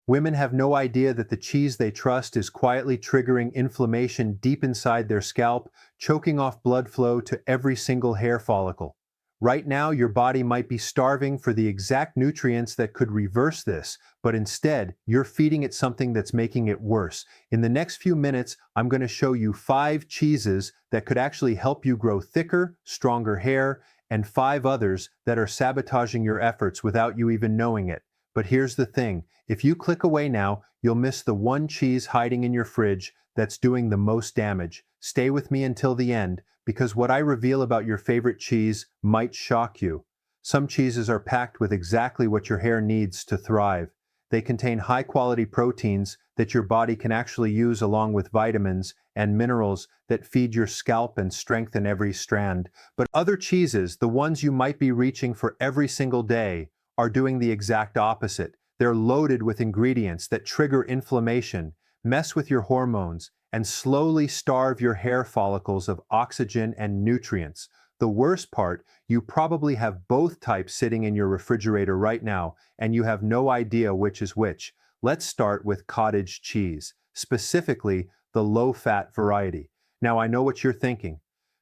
Women have no idea that the cheese they trust is quietly triggering inflammation deep inside their scalp, choking off blood flow to every single hair follicle. Right now, your body might be starving for the exact nutrients that could reverse this, but instead, you're feeding it something that's making it worse. In the next few minutes, I'm going to show you 5 cheeses that could actually help you grow thicker, stronger hair, and 5 others that are sabotaging your efforts without you even knowing it. But here's the thing, if you click away now, you'll miss the one cheese hiding in your fridge that's doing the most damage. Stay with me until the end, because what I reveal about your favorite cheese might shock you. Some cheeses are packed with exactly what your hair needs to thrive. They contain high-quality proteins that your body can actually use along with vitamins and minerals that feed your scalp and strengthen every strand. But other cheeses, the ones you might be reaching for every single day, are doing the exact opposite. They're loaded with ingredients that trigger inflammation, mess with your hormones, and slowly starve your hair follicles of oxygen and nutrients. The worst part, you probably have both types sitting in your refrigerator right now, and you have no idea which is which. Let's start with cottage cheese, specifically the low-fat variety. Now I know what you're thinking.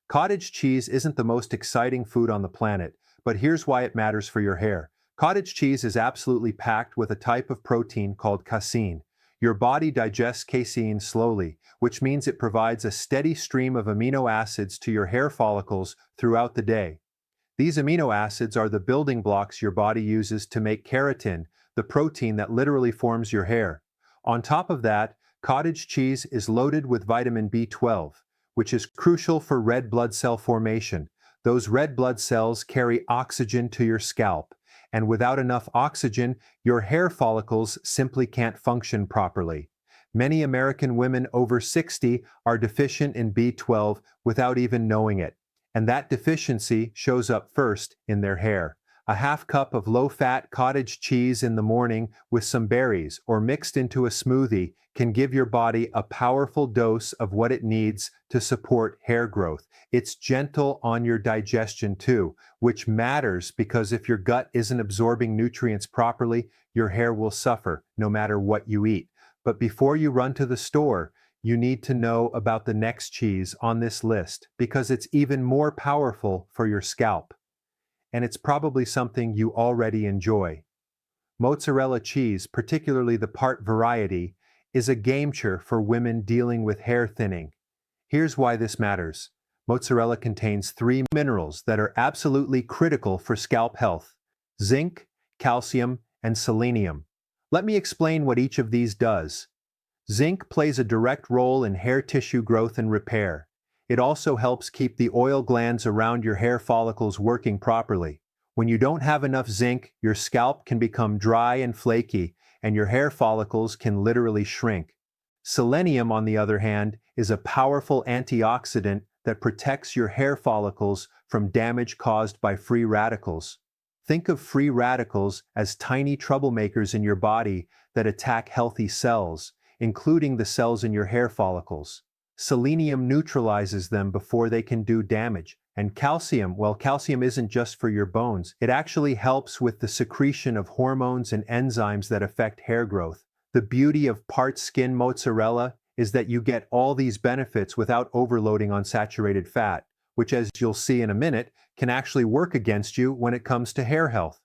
Cottage cheese isn't the most exciting food on the planet, but here's why it matters for your hair. Cottage cheese is absolutely packed with a type of protein called casein. Your body digests casein slowly, which means it provides a steady stream of amino acids to your hair follicles throughout the day. These amino acids are the building blocks your body uses to make keratin, the protein that literally forms your hair. On top of that, cottage cheese is loaded with vitamin B12, which is crucial for red blood cell formation. Those red blood cells carry oxygen to your scalp, and without enough oxygen, your hair follicles simply can't function properly. Many American women over 60 are deficient in B12 without even knowing it, and that deficiency shows up first in their hair. A half cup of low-fat cottage cheese in the morning with some berries or mixed into a smoothie can give your body a powerful dose of what it needs to support hair growth. It's gentle on your digestion too, which matters because if your gut isn't absorbing nutrients properly, your hair will suffer no matter what you eat. But before you run to the store, you need to know about the next cheese on this list because it's even more powerful for your scalp. And it's probably something you already enjoy. Mozzarella cheese, particularly the part variety, is a game changer for women dealing with hair thinning. Here's why this matters. Mozzarella contains 3 minerals that are absolutely critical for scalp health: zinc, calcium, and selenium. Let me explain what each of these does. Zinc plays a direct role in hair tissue growth and repair. It also helps keep the oil glands around your hair follicles working properly. When you don't have enough zinc, your scalp can become dry and flaky, and your hair follicles can literally shrink. Selenium, on the other hand, is a powerful antioxidant that protects your hair follicles from damage caused by free radicals. Think of free radicals as tiny troublemakers in your body that attack healthy cells, including the cells in your hair follicles. Selenium neutralizes them before they can do damage. And calcium, well, calcium isn't just for your bones. It actually helps with the secretion of hormones and enzymes that affect hair growth. The beauty of part skin mozzarella is that you get all these benefits without overloading on saturated fat, which, as you'll see in a minute, can actually work against you when it comes to hair health.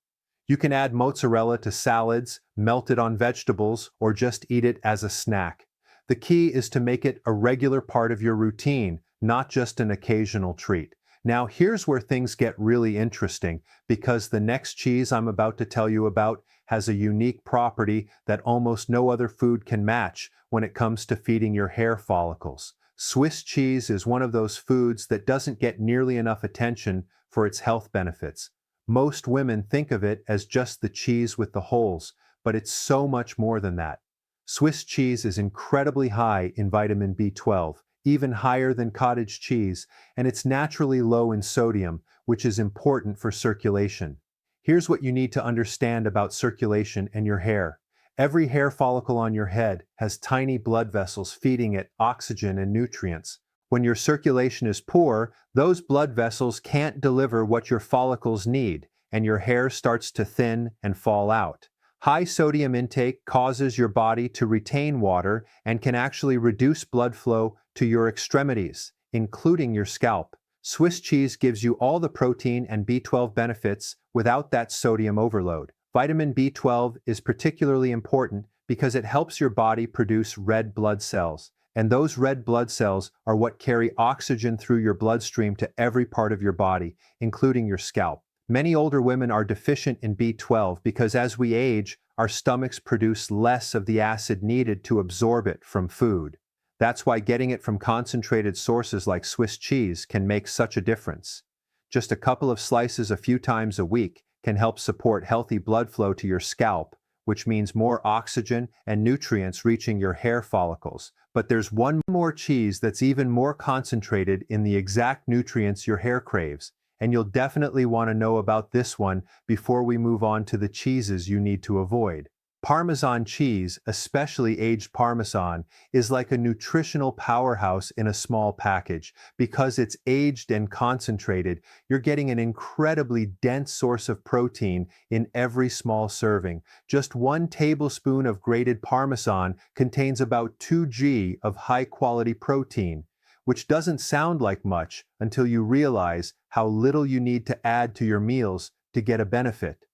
You can add mozzarella to salads, melt it on vegetables, or just eat it as a snack. The key is to make it a regular part of your routine, not just an occasional treat. Now, here's where things get really interesting, because the next cheese I'm about to tell you about has a unique property that almost no other food can match when it comes to feeding your hair follicles. Swiss cheese is one of those foods that doesn't get nearly enough attention for its health benefits. Most women think of it as just the cheese with the holes, but it's so much more than that. Swiss cheese is incredibly high in vitamin B12, even higher than cottage cheese, and it's naturally low in sodium, which is important for circulation. Here's what you need to understand about circulation and your hair. Every hair follicle on your head has tiny blood vessels feeding it oxygen and nutrients. When your circulation is poor, those blood vessels can't deliver what your follicles need, and your hair starts to thin and fall out. High sodium intake causes your body to retain water and can actually reduce blood flow to your extremities, including your scalp. Swiss cheese gives you all the protein and B12 benefits without that sodium overload. Vitamin B12 is particularly important because it helps your body produce red blood cells, and those red blood cells are what carry oxygen through your bloodstream to every part of your body, including your scalp. Many older women are deficient in B12 because as we age, our stomachs produce less of the acid needed to absorb it from food. That's why getting it from concentrated sources like Swiss cheese can make such a difference. Just a couple of slices a few times a week can help support healthy blood flow to your scalp, which means more oxygen and nutrients reaching your hair follicles. But there's one more cheese that's even more concentrated in the exact nutrients your hair craves, and you'll definitely want to know about this one before we move on to the cheeses you need to avoid. Parmesan cheese, especially aged Parmesan, is like a nutritional powerhouse in a small package. Because it's aged and concentrated, you're getting an incredibly dense source of protein in every small serving. Just 1 tablespoon of grated Parmesan contains about 2 g of high-quality protein, which doesn't sound like much until you realize how little you need to add to your meals to get a benefit.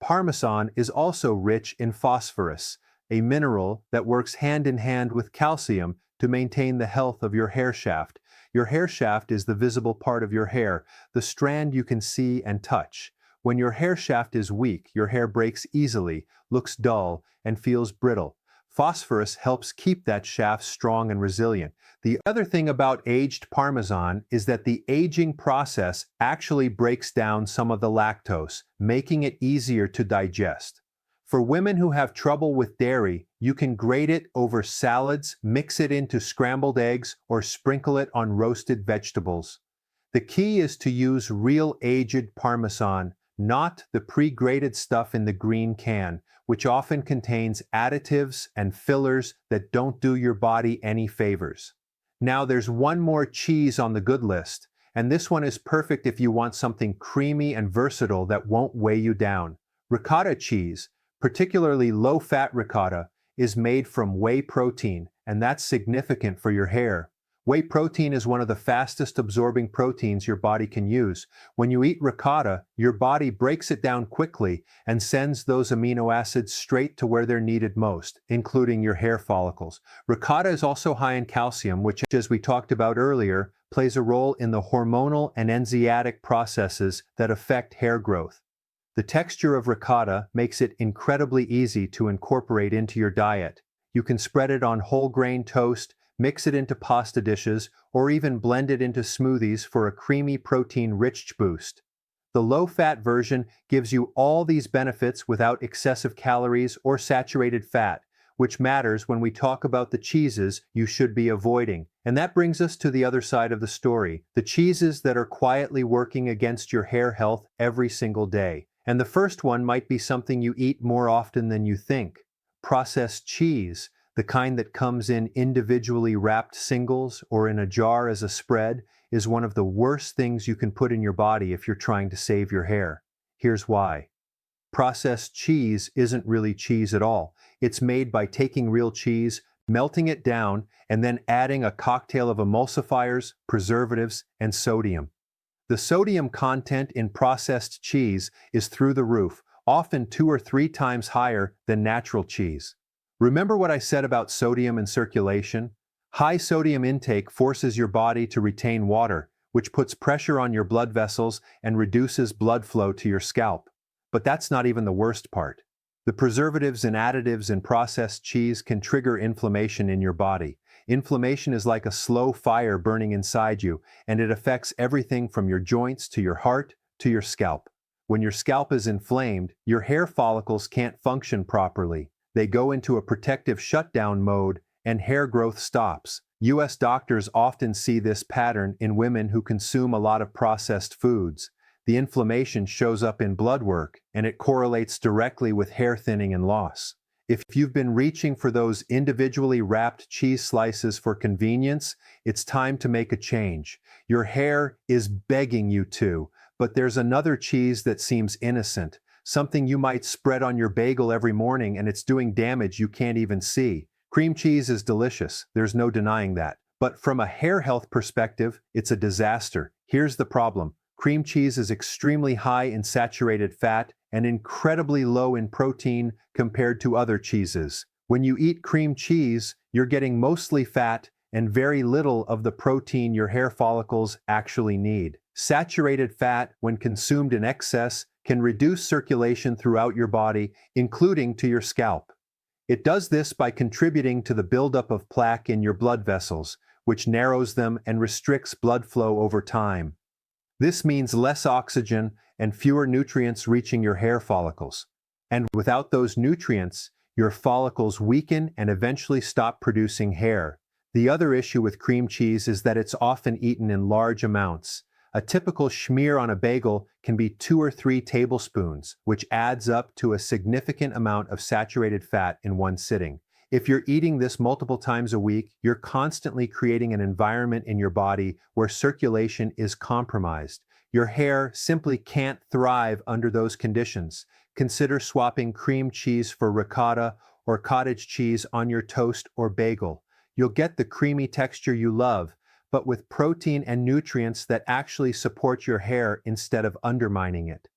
Parmesan is also rich in phosphorus, a mineral that works hand in hand with calcium to maintain the health of your hair shaft. Your hair shaft is the visible part of your hair, the strand you can see and touch. When your hair shaft is weak, your hair breaks easily, looks dull, and feels brittle. Phosphorus helps keep that shaft strong and resilient. The other thing about aged Parmesan is that the aging process actually breaks down some of the lactose, making it easier to digest. For women who have trouble with dairy, you can grate it over salads, mix it into scrambled eggs, or sprinkle it on roasted vegetables. The key is to use real aged Parmesan, not the pre-grated stuff in the green can, which often contains additives and fillers that don't do your body any favors. Now there's one more cheese on the good list, and this one is perfect if you want something creamy and versatile that won't weigh you down. Ricotta cheese, particularly low-fat ricotta, is made from whey protein, and that's significant for your hair. Whey protein is one of the fastest absorbing proteins your body can use. When you eat ricotta, your body breaks it down quickly and sends those amino acids straight to where they're needed most, including your hair follicles. Ricotta is also high in calcium, which, as we talked about earlier, plays a role in the hormonal and enzymatic processes that affect hair growth. The texture of ricotta makes it incredibly easy to incorporate into your diet. You can spread it on whole grain toast, mix it into pasta dishes, or even blend it into smoothies for a creamy protein-rich boost. The low-fat version gives you all these benefits without excessive calories or saturated fat, which matters when we talk about the cheeses you should be avoiding. And that brings us to the other side of the story, the cheeses that are quietly working against your hair health every single day. And the first one might be something you eat more often than you think. Processed cheese, the kind that comes in individually wrapped singles or in a jar as a spread, is one of the worst things you can put in your body if you're trying to save your hair. Here's why. Processed cheese isn't really cheese at all. It's made by taking real cheese, melting it down, and then adding a cocktail of emulsifiers, preservatives, and sodium. The sodium content in processed cheese is through the roof, often 2 or 3 times higher than natural cheese. Remember what I said about sodium and circulation? High sodium intake forces your body to retain water, which puts pressure on your blood vessels and reduces blood flow to your scalp. But that's not even the worst part. The preservatives and additives in processed cheese can trigger inflammation in your body. Inflammation is like a slow fire burning inside you, and it affects everything from your joints to your heart to your scalp. When your scalp is inflamed, your hair follicles can't function properly. They go into a protective shutdown mode, and hair growth stops. U.S. doctors often see this pattern in women who consume a lot of processed foods. The inflammation shows up in blood work, and it correlates directly with hair thinning and loss. If you've been reaching for those individually wrapped cheese slices for convenience, it's time to make a change. Your hair is begging you to, but there's another cheese that seems innocent, something you might spread on your bagel every morning and it's doing damage you can't even see. Cream cheese is delicious, there's no denying that. But from a hair health perspective, it's a disaster. Here's the problem. Cream cheese is extremely high in saturated fat and incredibly low in protein compared to other cheeses. When you eat cream cheese, you're getting mostly fat and very little of the protein your hair follicles actually need. Saturated fat, when consumed in excess, can reduce circulation throughout your body, including to your scalp. It does this by contributing to the buildup of plaque in your blood vessels, which narrows them and restricts blood flow over time. This means less oxygen and fewer nutrients reaching your hair follicles. And without those nutrients, your follicles weaken and eventually stop producing hair. The other issue with cream cheese is that it's often eaten in large amounts. A typical schmear on a bagel can be 2 or 3 tablespoons, which adds up to a significant amount of saturated fat in one sitting. If you're eating this multiple times a week, you're constantly creating an environment in your body where circulation is compromised. Your hair simply can't thrive under those conditions. Consider swapping cream cheese for ricotta or cottage cheese on your toast or bagel. You'll get the creamy texture you love, but with protein and nutrients that actually support your hair instead of undermining it.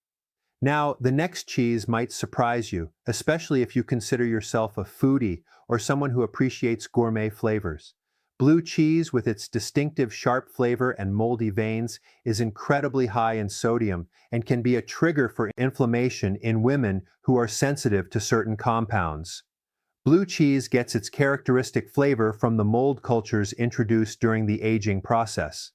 Now, the next cheese might surprise you, especially if you consider yourself a foodie or someone who appreciates gourmet flavors. Blue cheese, with its distinctive sharp flavor and moldy veins, is incredibly high in sodium and can be a trigger for inflammation in women who are sensitive to certain compounds. Blue cheese gets its characteristic flavor from the mold cultures introduced during the aging process.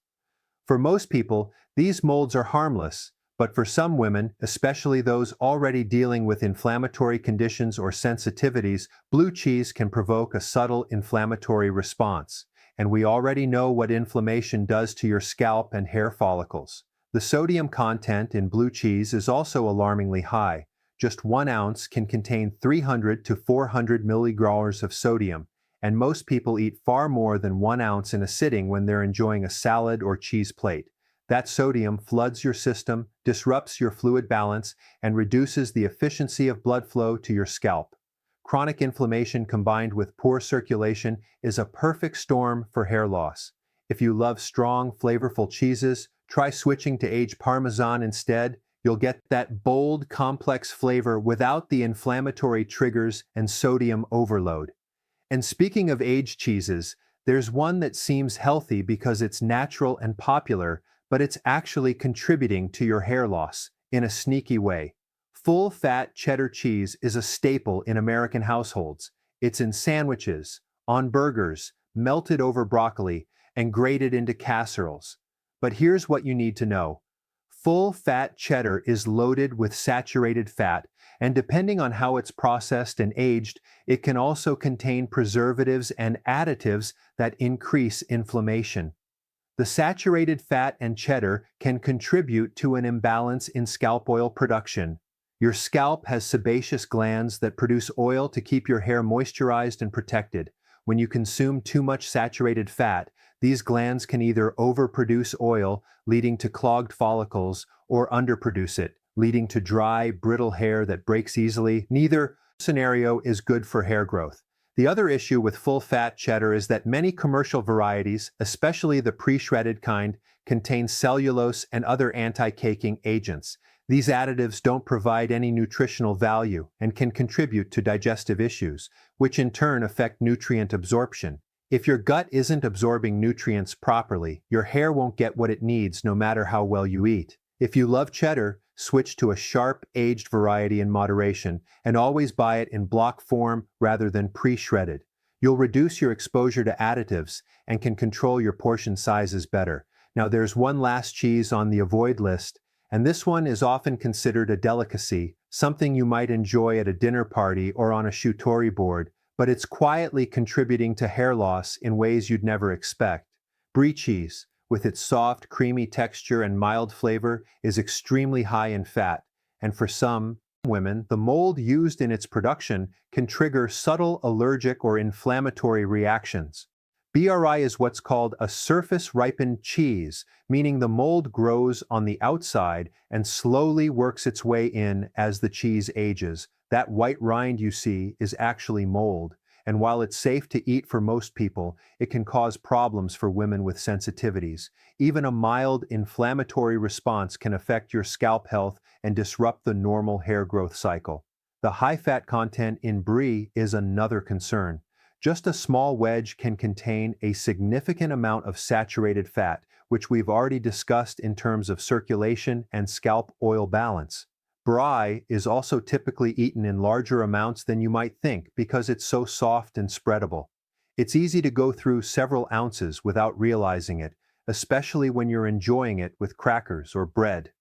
For most people, these molds are harmless, but for some women, especially those already dealing with inflammatory conditions or sensitivities, blue cheese can provoke a subtle inflammatory response. And we already know what inflammation does to your scalp and hair follicles. The sodium content in blue cheese is also alarmingly high. Just 1 ounce can contain 300 to 400 milligrams of sodium, and most people eat far more than 1 ounce in a sitting when they're enjoying a salad or cheese plate. That sodium floods your system, disrupts your fluid balance, and reduces the efficiency of blood flow to your scalp. Chronic inflammation combined with poor circulation is a perfect storm for hair loss. If you love strong, flavorful cheeses, try switching to aged Parmesan instead. You'll get that bold, complex flavor without the inflammatory triggers and sodium overload. And speaking of aged cheeses, there's one that seems healthy because it's natural and popular, but it's actually contributing to your hair loss in a sneaky way. Full-fat cheddar cheese is a staple in American households. It's in sandwiches, on burgers, melted over broccoli, and grated into casseroles. But here's what you need to know. Full-fat cheddar is loaded with saturated fat, and depending on how it's processed and aged, it can also contain preservatives and additives that increase inflammation. The saturated fat and cheddar can contribute to an imbalance in scalp oil production. Your scalp has sebaceous glands that produce oil to keep your hair moisturized and protected. When you consume too much saturated fat, these glands can either overproduce oil, leading to clogged follicles, or underproduce it, leading to dry, brittle hair that breaks easily. Neither scenario is good for hair growth. The other issue with full-fat cheddar is that many commercial varieties, especially the pre-shredded kind, contain cellulose and other anti-caking agents. These additives don't provide any nutritional value and can contribute to digestive issues, which in turn affect nutrient absorption. If your gut isn't absorbing nutrients properly, your hair won't get what it needs no matter how well you eat. If you love cheddar, switch to a sharp, aged variety in moderation, and always buy it in block form rather than pre-shredded. You'll reduce your exposure to additives and can control your portion sizes better. Now there's one last cheese on the avoid list, and this one is often considered a delicacy, something you might enjoy at a dinner party or on a charcuterie board, but it's quietly contributing to hair loss in ways you'd never expect. Brie cheese, with its soft, creamy texture and mild flavor, is extremely high in fat, and for some women, the mold used in its production can trigger subtle allergic or inflammatory reactions. BRI is what's called a surface-ripened cheese, meaning the mold grows on the outside and slowly works its way in as the cheese ages. That white rind you see is actually mold, and while it's safe to eat for most people, it can cause problems for women with sensitivities. Even a mild inflammatory response can affect your scalp health and disrupt the normal hair growth cycle. The high fat content in brie is another concern. Just a small wedge can contain a significant amount of saturated fat, which we've already discussed in terms of circulation and scalp oil balance. Brie is also typically eaten in larger amounts than you might think because it's so soft and spreadable. It's easy to go through several ounces without realizing it, especially when you're enjoying it with crackers or bread.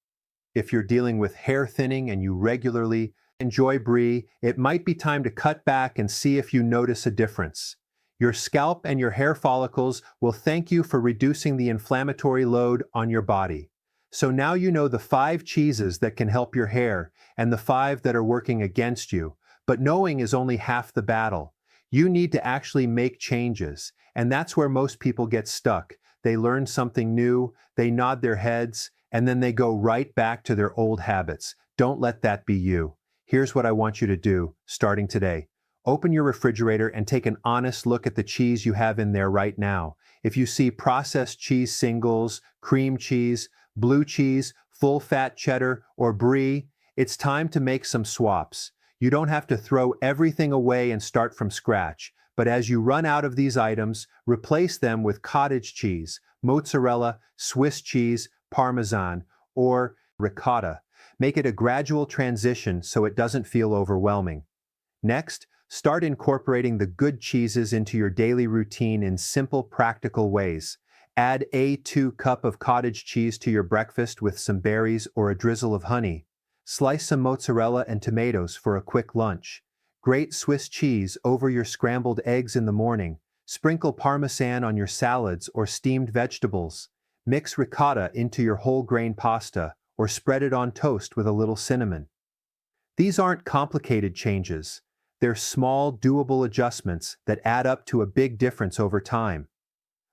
If you're dealing with hair thinning and you regularly enjoy brie, it might be time to cut back and see if you notice a difference. Your scalp and your hair follicles will thank you for reducing the inflammatory load on your body. So now you know the 5 cheeses that can help your hair and the 5 that are working against you. But knowing is only half the battle. You need to actually make changes, and that's where most people get stuck. They learn something new, they nod their heads, and then they go right back to their old habits. Don't let that be you. Here's what I want you to do, starting today. Open your refrigerator and take an honest look at the cheese you have in there right now. If you see processed cheese singles, cream cheese, blue cheese, full-fat cheddar, or brie, it's time to make some swaps. You don't have to throw everything away and start from scratch, but as you run out of these items, replace them with cottage cheese, mozzarella, Swiss cheese, Parmesan, or ricotta. Make it a gradual transition so it doesn't feel overwhelming. Next, start incorporating the good cheeses into your daily routine in simple, practical ways. Add a 2 cup of cottage cheese to your breakfast with some berries or a drizzle of honey. Slice some mozzarella and tomatoes for a quick lunch. Grate Swiss cheese over your scrambled eggs in the morning. Sprinkle Parmesan on your salads or steamed vegetables. Mix ricotta into your whole grain pasta, or spread it on toast with a little cinnamon. These aren't complicated changes. They're small, doable adjustments that add up to a big difference over time.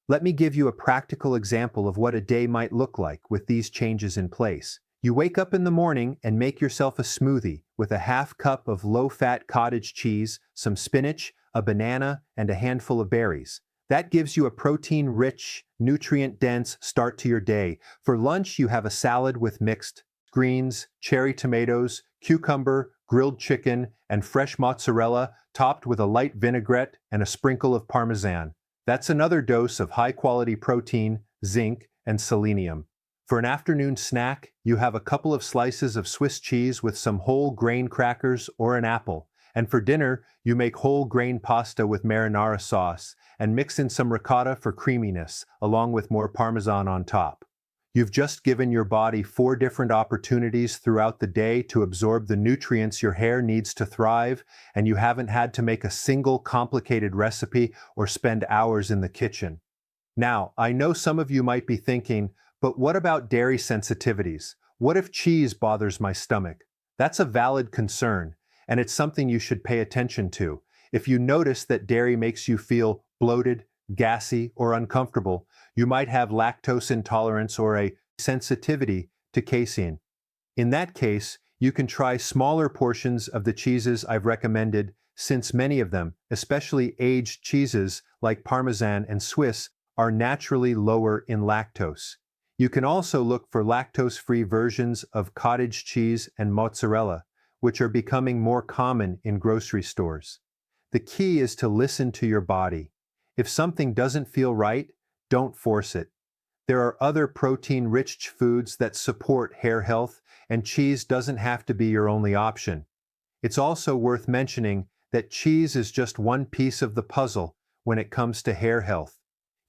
Let me give you a practical example of what a day might look like with these changes in place. You wake up in the morning and make yourself a smoothie with a half cup of low-fat cottage cheese, some spinach, a banana, and a handful of berries. That gives you a protein-rich, nutrient-dense start to your day. For lunch, you have a salad with mixed greens, cherry tomatoes, cucumber, grilled chicken, and fresh mozzarella, topped with a light vinaigrette and a sprinkle of Parmesan. That's another dose of high-quality protein, zinc, and selenium. For an afternoon snack, you have a couple of slices of Swiss cheese with some whole grain crackers or an apple. And for dinner, you make whole grain pasta with marinara sauce and mix in some ricotta for creaminess, along with more Parmesan on top. You've just given your body 4 different opportunities throughout the day to absorb the nutrients your hair needs to thrive, and you haven't had to make a single complicated recipe or spend hours in the kitchen. Now, I know some of you might be thinking, but what about dairy sensitivities? What if cheese bothers my stomach? That's a valid concern, and it's something you should pay attention to. If you notice that dairy makes you feel bloated, gassy, or uncomfortable, you might have lactose intolerance or a sensitivity to casein. In that case, you can try smaller portions of the cheeses I've recommended, since many of them, especially aged cheeses like Parmesan and Swiss, are naturally lower in lactose. You can also look for lactose-free versions of cottage cheese and mozzarella, which are becoming more common in grocery stores. The key is to listen to your body. If something doesn't feel right, don't force it. There are other protein-rich foods that support hair health, and cheese doesn't have to be your only option. It's also worth mentioning that cheese is just one piece of the puzzle when it comes to hair health.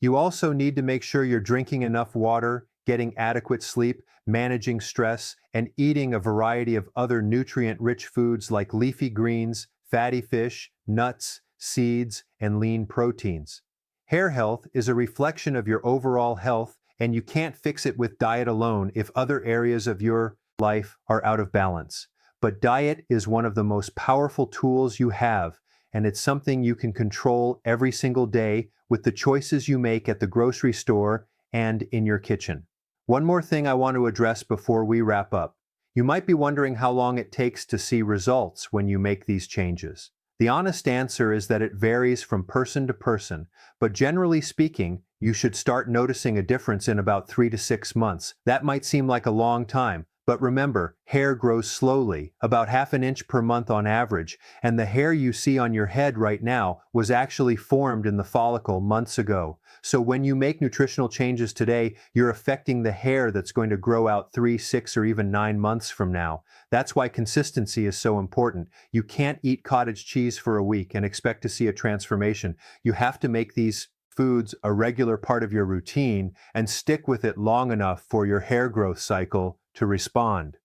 You also need to make sure you're drinking enough water, getting adequate sleep, managing stress, and eating a variety of other nutrient-rich foods like leafy greens, fatty fish, nuts, seeds, and lean proteins. Hair health is a reflection of your overall health, and you can't fix it with diet alone if other areas of your life are out of balance. But diet is one of the most powerful tools you have, and it's something you can control every single day with the choices you make at the grocery store and in your kitchen. One more thing I want to address before we wrap up. You might be wondering how long it takes to see results when you make these changes. The honest answer is that it varies from person to person, but generally speaking, you should start noticing a difference in about 3 to 6 months. That might seem like a long time, but remember, hair grows slowly, about half an inch per month on average, and the hair you see on your head right now was actually formed in the follicle months ago. So when you make nutritional changes today, you're affecting the hair that's going to grow out 3, 6, or even 9 months from now. That's why consistency is so important. You can't eat cottage cheese for a week and expect to see a transformation. You have to make these foods a regular part of your routine and stick with it long enough for your hair growth cycle to respond.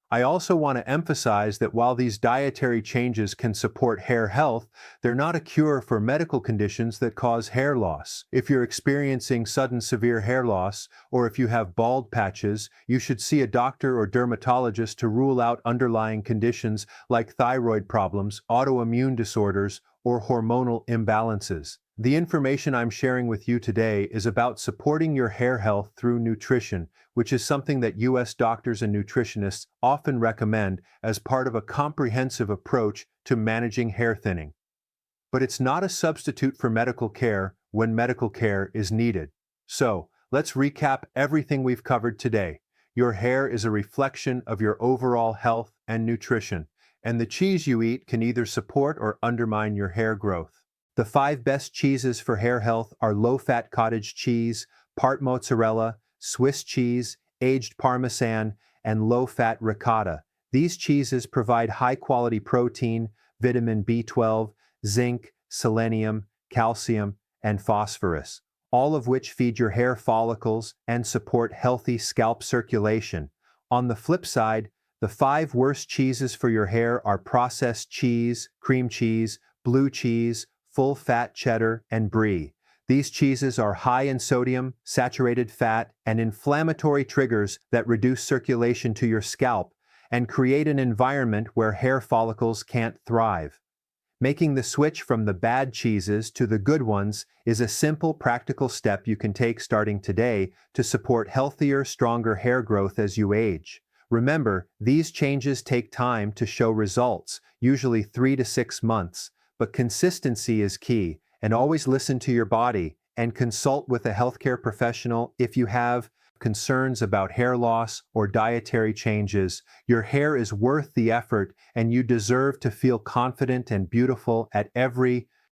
I also want to emphasize that while these dietary changes can support hair health, they're not a cure for medical conditions that cause hair loss. If you're experiencing sudden severe hair loss, or if you have bald patches, you should see a doctor or dermatologist to rule out underlying conditions like thyroid problems, autoimmune disorders, or hormonal imbalances. The information I'm sharing with you today is about supporting your hair health through nutrition, which is something that U.S. doctors and nutritionists often recommend as part of a comprehensive approach to managing hair thinning. But it's not a substitute for medical care when medical care is needed. So, let's recap everything we've covered today. Your hair is a reflection of your overall health and nutrition, and the cheese you eat can either support or undermine your hair growth. The 5 best cheeses for hair health are low-fat cottage cheese, part mozzarella, Swiss cheese, aged Parmesan, and low-fat ricotta. These cheeses provide high-quality protein, vitamin B12, zinc, selenium, calcium, and phosphorus, all of which feed your hair follicles and support healthy scalp circulation. On the flip side, the 5 worst cheeses for your hair are processed cheese, cream cheese, blue cheese, full-fat cheddar, and brie. These cheeses are high in sodium, saturated fat, and inflammatory triggers that reduce circulation to your scalp and create an environment where hair follicles can't thrive. Making the switch from the bad cheeses to the good ones is a simple, practical step you can take starting today to support healthier, stronger hair growth as you age. Remember, these changes take time to show results, usually 3 to 6 months. But consistency is key, and always listen to your body and consult with a healthcare professional if you have concerns about hair loss or dietary changes. Your hair is worth the effort, and you deserve to feel confident and beautiful at every